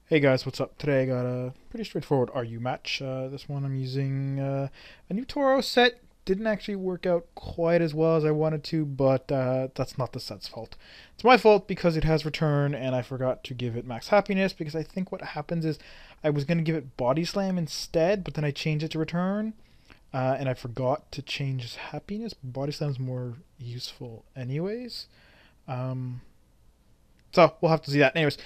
Hey guys, what's up? Today I got a pretty straightforward RU match. This one I'm using a new Toro set. Didn't actually work out quite as well as I wanted to, but that's not the set's fault. It's my fault because it has return and I forgot to give it max happiness because I think what happens is I was going to give it body slam instead, but then I changed it to return and I forgot to change his happiness. Body slam's more useful anyways. Um, so we'll have to see that. Anyways,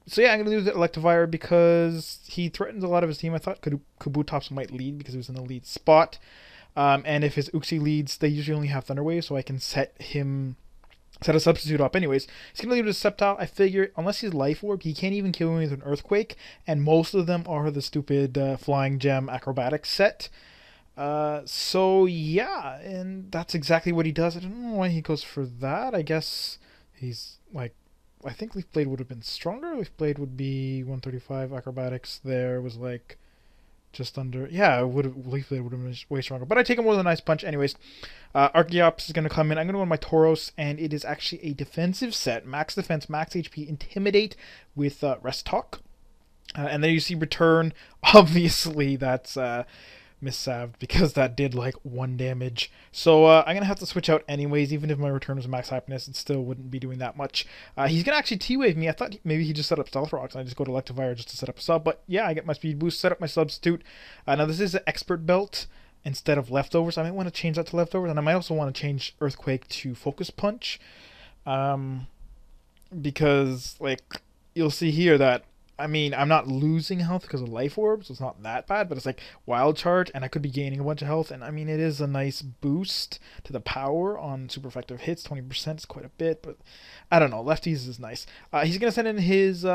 so yeah, I'm gonna lose Electivire because he threatens a lot of his team. I thought Kabutops might lead because he was in the lead spot. And if his Uxie leads, they usually only have Thunder Wave, so I can set a substitute up anyways. He's gonna leave it as Sceptile. I figure unless he's Life Orb, he can't even kill me with an Earthquake, and most of them are the stupid Flying Gem Acrobatics set. So yeah, and that's exactly what he does. I don't know why he goes for that. I guess he's like, I think Leaf Blade would have been stronger. Leaf Blade would be 135. Acrobatics there was like just under. Yeah, it would have, Leaf Blade would have been way stronger. But I take him with a nice punch anyways. Archeops is going to come in. I'm going to go on my Tauros, and it is actually a defensive set. Max defense, max HP, Intimidate with Rest Talk. And then you see Return. Obviously, that's missaved because that did like 1 damage. So I'm gonna have to switch out anyways. Even if my return was max happiness, it still wouldn't be doing that much. He's gonna actually T-Wave me. I thought maybe he just set up Stealth Rocks and I just go to Electivire just to set up a sub. But yeah, I get my speed boost, set up my substitute. Now this is an Expert Belt instead of Leftovers. I might want to change that to Leftovers, and I might also want to change Earthquake to Focus Punch. Because like you'll see here that I mean, I'm not losing health because of Life Orb, so it's not that bad, but it's like Wild Charge, and I could be gaining a bunch of health, and I mean, it is a nice boost to the power on super effective hits. 20% is quite a bit, but I don't know. Lefties is nice. He's going to send in his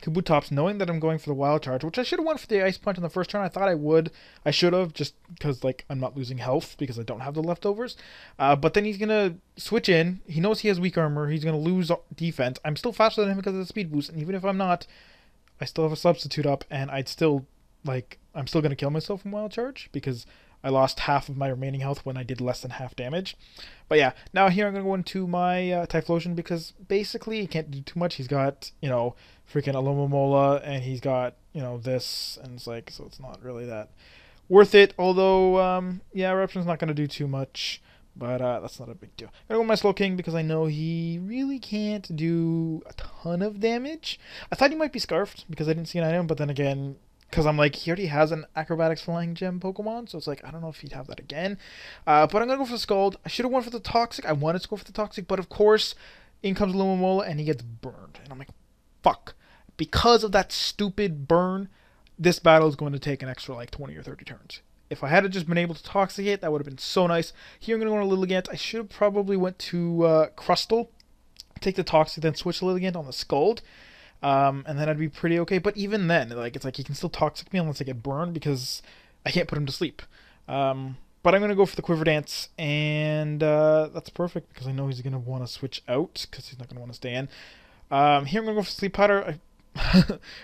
Kabutops, knowing that I'm going for the Wild Charge, which I should have went for the Ice Punch in the first turn. I thought I would. I should have, just because like I'm not losing health because I don't have the leftovers. But then he's gonna switch in. He knows he has weak armor. He's gonna lose defense. I'm still faster than him because of the speed boost, and even if I'm not, I still have a substitute up, and I'd still I'm still gonna kill myself from Wild Charge because I lost half of my remaining health when I did less than half damage. But yeah, now here I'm going to go into my Typhlosion because basically he can't do too much. He's got, freaking Alomomola, and he's got, this, and it's like, so it's not really that worth it. Although, yeah, Eruption's not going to do too much, but that's not a big deal. I'm going to go with my Slowking because I know he really can't do a ton of damage. I thought he might be Scarfed because I didn't see an item, but then again, because I'm like, he already has an Acrobatics Flying Gem Pokemon, so it's like, I don't know if he'd have that again. But I'm going to go for the Scald. I should have went for the Toxic. I wanted to go for the Toxic, but of course, in comes Lumomola, and he gets burned. And I'm like, fuck. Because of that stupid burn, this battle is going to take an extra like 20 or 30 turns. If I had just been able to Toxicate, that would have been so nice. Here I'm going to go on a Lilligant. I should have probably went to Crustle, take the Toxic, then switch Lilligant on the Scald. And then I'd be pretty okay. But even then, like, it's like he can still Toxic me unless I get burned because I can't put him to sleep. But I'm going to go for the Quiver Dance, and that's perfect because I know he's going to want to switch out because he's not going to want to stay in. Here I'm going to go for Sleep Powder. I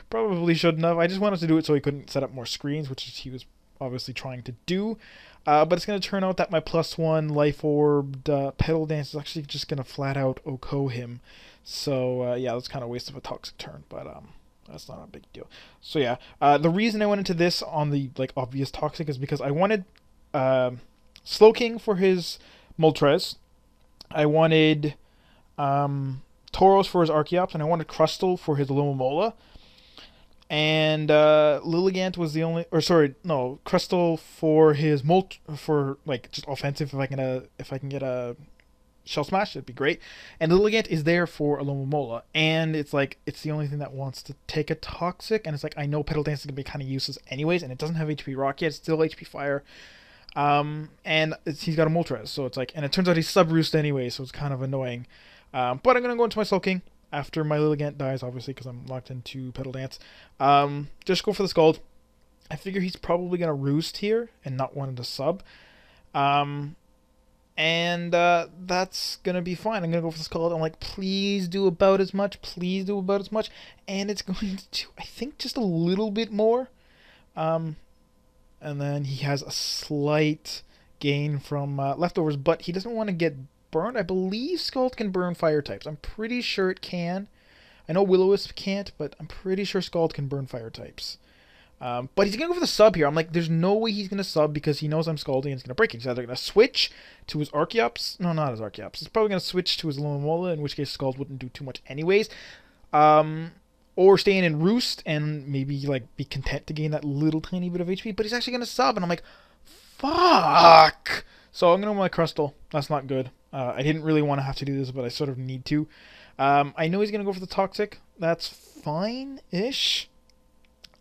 probably shouldn't have. I just wanted to do it so he couldn't set up more screens, which he was obviously trying to do. But it's going to turn out that my +1 Life Orbed Petal Dance is actually just going to flat out OHKO him. So, yeah, that's kind of a waste of a Toxic turn, but that's not a big deal. So, yeah, the reason I went into this on the, like, obvious Toxic is because I wanted Slowking for his Moltres. I wanted Tauros for his Archeops, and I wanted Crustle for his Alomomola. And Lilligant was the only, or sorry, no, Crustle for his for like just offensive. If I can get a Shell Smash, it'd be great. And Lilligant is there for Alomomola, and it's like it's the only thing that wants to take a Toxic, and it's like I know Petal Dance is gonna be kind of useless anyways, and it doesn't have HP Rock yet. It's still HP Fire. And he's got a Moltres, so it's like, and it turns out he's Sub Roost anyway, so it's kind of annoying. But I'm gonna go into my Slowking after my Lilligant dies, obviously, because I'm locked into Petal Dance. Just go for the Scald. I figure he's probably going to Roost here and not want to sub. And that's going to be fine. I'm going to go for the Scald. I'm like, please do about as much. Please do about as much. And it's going to do, I think, just a little bit more. And then he has a slight gain from leftovers, but he doesn't want to get burned. I believe Scald can burn fire types. I'm pretty sure it can. I know Will-O-Wisp can't, but I'm pretty sure Scald can burn fire types. But he's going to go for the sub here. I'm like, there's no way he's going to sub because he knows I'm Scalding and it's going to break it. He's either going to switch to his Archeops. No, not his Archeops. He's probably going to switch to his Lomomola, in which case Scald wouldn't do too much anyways. Or stay in Roost and maybe like be content to gain that little tiny bit of HP. But he's actually going to sub, and I'm like, fuck! So I'm going to go my Crustle. That's not good. I didn't really want to have to do this, but I sort of need to. I know he's going to go for the Toxic. That's fine-ish.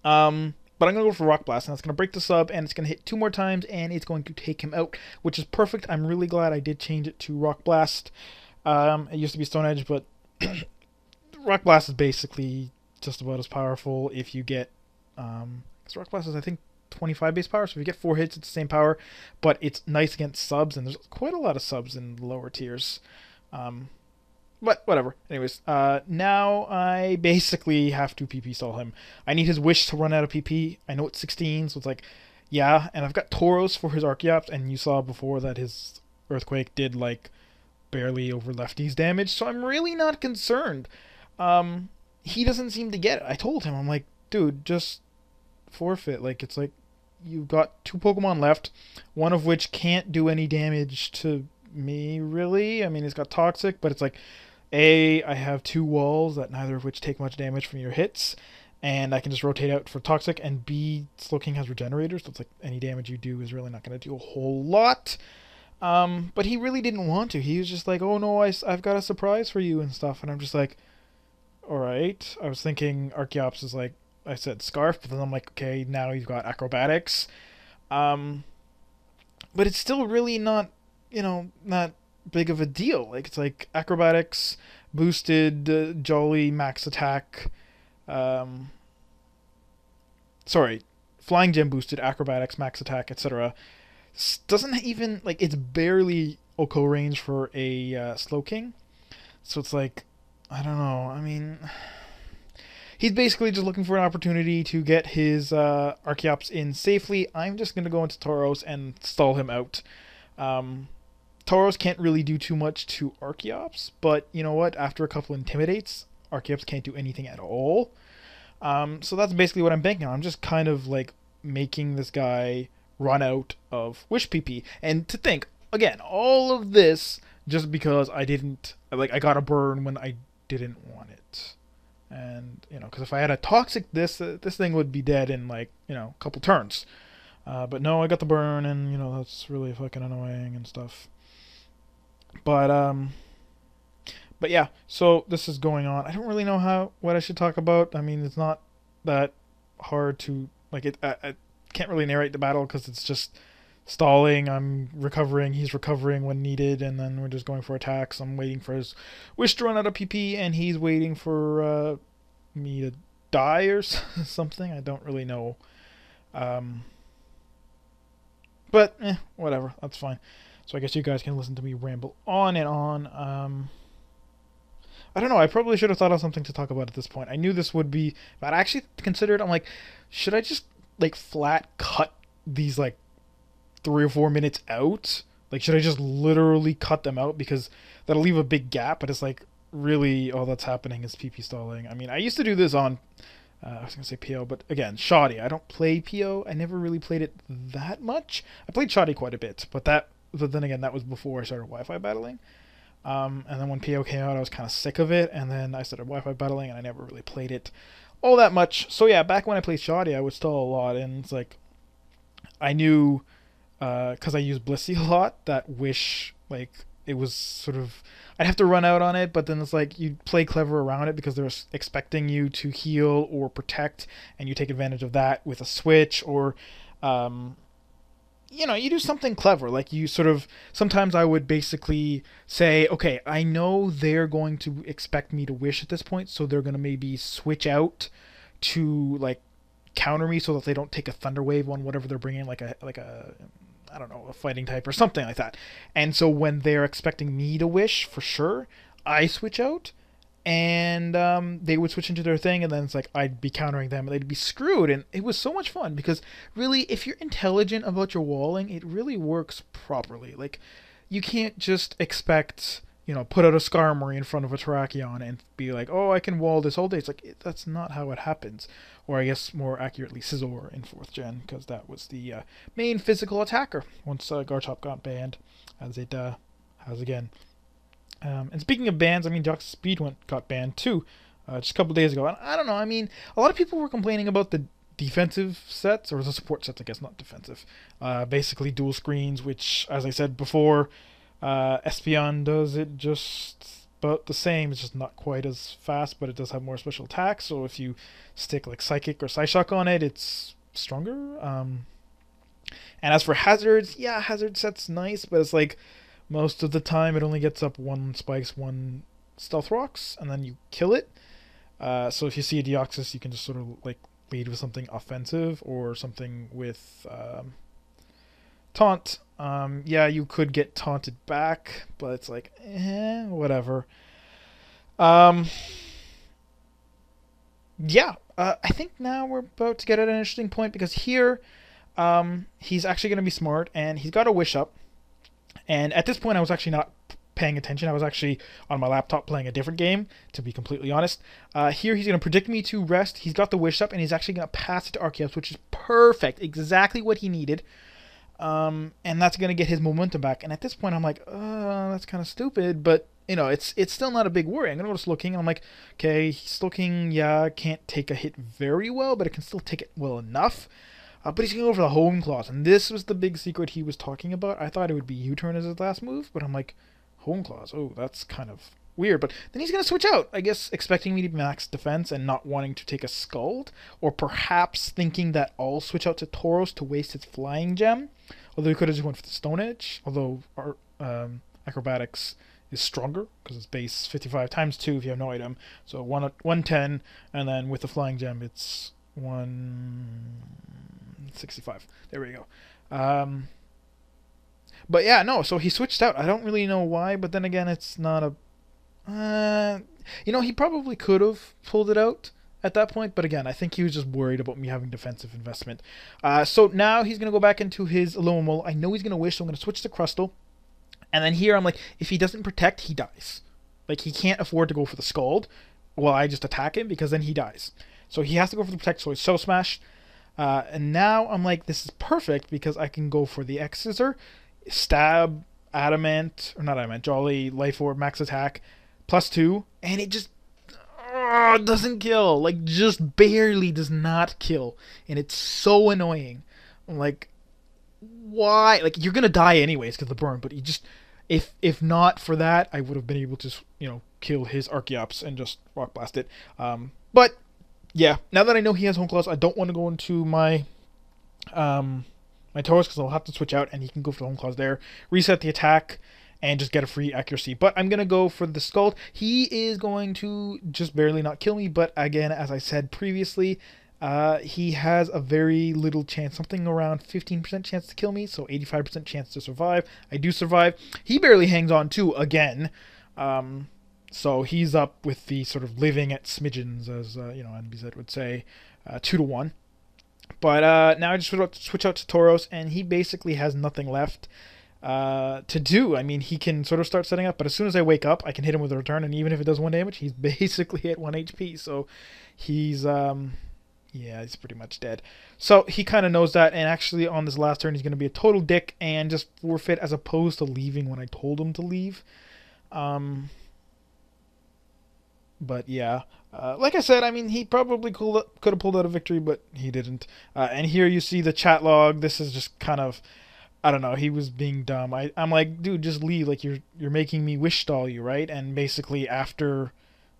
But I'm going to go for Rock Blast, and that's going to break the sub, and it's going to hit 2 more times, and it's going to take him out, which is perfect. I'm really glad I did change it to Rock Blast. It used to be Stone Edge, but Rock Blast is basically just about as powerful if you get... because Rock Blast is, I think, 25 base power, so if you get 4 hits, it's the same power, but it's nice against subs, and there's quite a lot of subs in the lower tiers. But whatever. Anyways, now I basically have to PP stall him. I need his Wish to run out of PP. I know it's 16, so it's like, yeah. And I've got Tauros for his Archeops, and you saw before that his Earthquake did like barely over lefties damage, so I'm really not concerned. He doesn't seem to get it. I told him, I'm like, dude, just forfeit. Like, it's like you've got 2 Pokemon left, one of which can't do any damage to me, really. I mean, he's got Toxic, but it's like, A, I have 2 walls that neither of which take much damage from your hits, and I can just rotate out for Toxic, and B, Slowking has Regenerator, so it's like any damage you do is really not going to do a whole lot. But he really didn't want to. He was just like, oh no, I've got a surprise for you and stuff, and I'm just like, alright. I was thinking Archeops is like, I said Scarf, but then I'm like, okay, now you've got Acrobatics. But it's still really not, you know, not big of a deal. Like, it's like Acrobatics, boosted, Jolly, max attack. Sorry, Flying Gem boosted, Acrobatics, max attack, etc. Doesn't even, like, it's barely Oko range for a Slowking. So it's like, I don't know. I mean, he's basically just looking for an opportunity to get his Archeops in safely. I'm just going to go into Tauros and stall him out. Tauros can't really do too much to Archeops, but you know what? After a couple Intimidates, Archeops can't do anything at all. So that's basically what I'm banking on. I'm just kind of like making this guy run out of Wish PP. And to think, again, all of this just because I got a burn when I didn't want it. And, you know, because if I had a Toxic, this thing would be dead in, like, you know, a couple turns. But no, I got the burn, and, you know, that's really fucking annoying and stuff. But yeah, so this is going on. I don't really know what I should talk about. I mean, it's not that hard to, like, I can't really narrate the battle because it's just stalling. I'm recovering, he's recovering when needed, and then we're just going for attacks. I'm waiting for his Wish to run out of PP, and he's waiting for me to die or something. I don't really know. But, whatever. That's fine. So I guess you guys can listen to me ramble on and on. I don't know. I probably should have thought of something to talk about at this point. I knew this would be... But I actually considered... I'm like, should I just, like, flat cut these, like, 3 or 4 minutes out? Like, should I just literally cut them out? Because that'll leave a big gap. But it's like, really, all that's happening is PP stalling. I mean, I used to do this on... I was going to say PO, but again, Shoddy. I don't play PO. I never really played it that much. I played Shoddy quite a bit, but then again, that was before I started Wi-Fi battling. And then when PO came out, I was kind of sick of it, and then I started Wi-Fi battling, and I never really played it all that much. So yeah, back when I played Shoddy, I would stall a lot, and it's like, I knew, because I used Blissey a lot, that Wish, like, it was sort of... I'd have to run out on it, but then it's like you play clever around it because they're expecting you to heal or protect, and you take advantage of that with a switch, or, you know, you do something clever. Like, you sort of... Sometimes I would basically say, okay, I know they're going to expect me to Wish at this point, so they're going to maybe switch out to, like, counter me so that they don't take a Thunder Wave on whatever they're bringing, like a I don't know, a fighting type or something like that. And so when they're expecting me to Wish, for sure, I switch out, and they would switch into their thing, and then it's like I'd be countering them, and they'd be screwed. And it was so much fun, because really, if you're intelligent about your walling, it really works properly. Like, you can't just expect put out a Skarmory in front of a Terrakion and be like, oh, I can wall this all day. It's like, that's not how it happens. Or I guess more accurately, Scizor in 4th gen, because that was the main physical attacker once Garchomp got banned, as it has again. And speaking of bans, I mean, Deoxys Speed got banned too, just a couple days ago. And I don't know, I mean, a lot of people were complaining about the defensive sets, or the support sets, I guess, not defensive. Basically dual screens, which, as I said before, Espeon does it just about the same. It's just not quite as fast, but it does have more special attacks. So if you stick like Psychic or Psyshock on it, it's stronger. And as for hazards, yeah, hazard set's nice, but it's like most of the time it only gets up 1 spikes, 1 stealth rocks, and then you kill it. So if you see a Deoxys, you can just sort of like lead with something offensive or something with taunt. Yeah, you could get taunted back, but it's like, whatever. Yeah, I think now we're about to get at an interesting point, because here he's actually going to be smart, and he's got a Wish Up. And at this point, I was actually not paying attention. I was actually on my laptop playing a different game, to be completely honest. Here, he's going to predict me to rest. He's got the Wish Up, and he's actually going to pass it to Arceus, which is perfect. Exactly what he needed. And that's going to get his momentum back. And at this point, I'm like, that's kind of stupid. But, it's still not a big worry. I'm going to go to Slowking, and I'm like, okay, Slowking, yeah, can't take a hit very well, but it can still take it well enough. But he's going to go for the Hone Claws, and this was the big secret he was talking about. I thought it would be U-turn as his last move, but I'm like, Hone Claws, oh, that's kind of weird. But then he's going to switch out, I guess, expecting me to max defense and not wanting to take a Scald, or perhaps thinking that I'll switch out to Tauros to waste its Flying Gem, although he could have just went for the Stone Edge, although our Acrobatics is stronger, because it's base 55 times 2 if you have no item, so 110, and then with the Flying Gem, it's 165. There we go. But yeah, no, so he switched out. I don't really know why, but then again, it's not a... he probably could have pulled it out at that point, but again, I think he was just worried about me having defensive investment. So now he's going to go back into his Alomomola. I know he's going to Wish, so I'm going to switch to Crustle. And then here, I'm like, if he doesn't protect, he dies. Like, he can't afford to go for the Scald while I just attack him, because then he dies. So he has to go for the Protect, so he's So Smash. And now I'm like, this is perfect, because I can go for the X Scissor, Stab, Adamant, or not Adamant, Jolly, Life Orb, Max Attack, +2, and it just doesn't kill. Like, just barely does not kill. And it's so annoying. I'm like, why? Like, you're gonna die anyways because of the burn, but you just... If not for that, I would have been able to, kill his Archeops and just Rock Blast it. But... yeah, now that I know he has Hone Claws, I don't want to go into my my Tauros, because I'll have to switch out, and he can go for the Hone Claws there, reset the attack, and just get a free accuracy. But I'm going to go for the Scald. He is going to just barely not kill me, but again, as I said previously, he has a very little chance, something around 15% chance to kill me, so 85% chance to survive. I do survive. He barely hangs on too, again. So he's up with the sort of living at smidgens, as NBZ would say, 2-1. But now I just switch out to Tauros, and he basically has nothing left to do. I mean, he can sort of start setting up, but as soon as I wake up, I can hit him with a return, and even if it does 1 damage, he's basically at 1 HP. So he's he's pretty much dead. So he kind of knows that, and actually on this last turn, he's going to be a total dick and just forfeit, as opposed to leaving when I told him to leave. But yeah, like I said, I mean, he probably could have pulled out a victory, but he didn't. And here you see the chat log. This is just kind of, I don't know, he was being dumb. I'm like, dude, just leave. Like, you're making me wish stall you, right? And basically after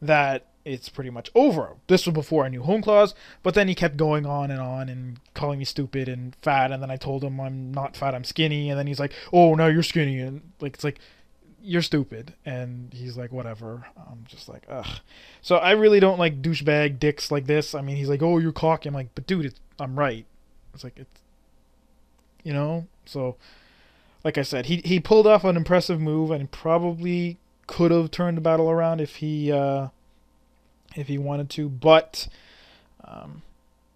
that, it's pretty much over. This was before I knew Hone Claws, but then he kept going on and calling me stupid and fat, and then I told him I'm not fat, I'm skinny, and then he's like, oh, now you're skinny, and like, it's like, you're stupid. And he's like, whatever. I'm just like, ugh. So I really don't like douchebag dicks like this. I mean, he's like, oh, you're cocky. I'm like, but dude, I'm right. It's like, so like I said, he pulled off an impressive move, and probably could have turned the battle around if he wanted to, but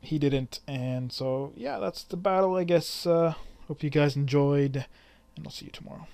he didn't. And so yeah, that's the battle, I guess. Hope you guys enjoyed, and I'll see you tomorrow.